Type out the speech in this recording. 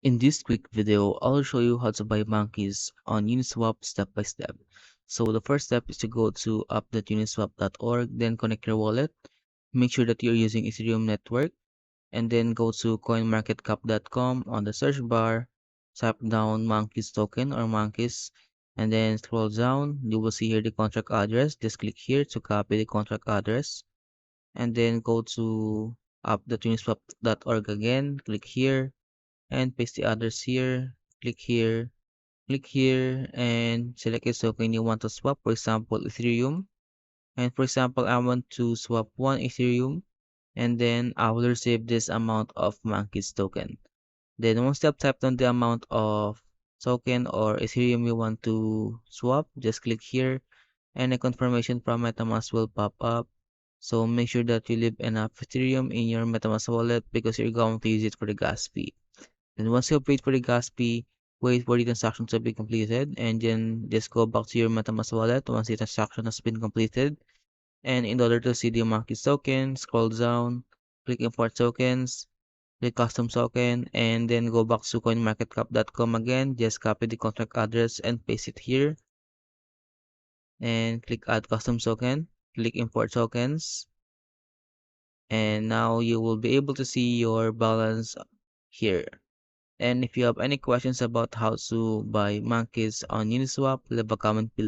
In this quick video, I'll show you how to buy monkeys on Uniswap step by step. So the first step is to go to app.uniswap.org, then connect your wallet. Make sure that you're using Ethereum network, and then go to coinmarketcap.com. On the search bar, type down monkeys token or monkeys, and then scroll down. You will see here the contract address. Just click here to copy the contract address, and then go to app.uniswap.org again. Click here and paste the others here. Click here, and select a token you want to swap. For example, Ethereum. And for example, I want to swap one Ethereum, and then I will receive this amount of monkeys token. Then once you have typed on the amount of token or Ethereum you want to swap, just click here, and a confirmation from MetaMask will pop up. So make sure that you leave enough Ethereum in your MetaMask wallet because you're going to use it for the gas fee. Then once you wait for the gas fee, wait for the transaction to be completed, and then just go back to your MetaMask wallet once the transaction has been completed. And in order to see the market token, scroll down, click import tokens, click custom token, and then go back to coinmarketcap.com again. Just copy the contract address and paste it here, and click add custom token, click import tokens, and now you will be able to see your balance here. And if you have any questions about how to buy monkeys on Uniswap, leave a comment below.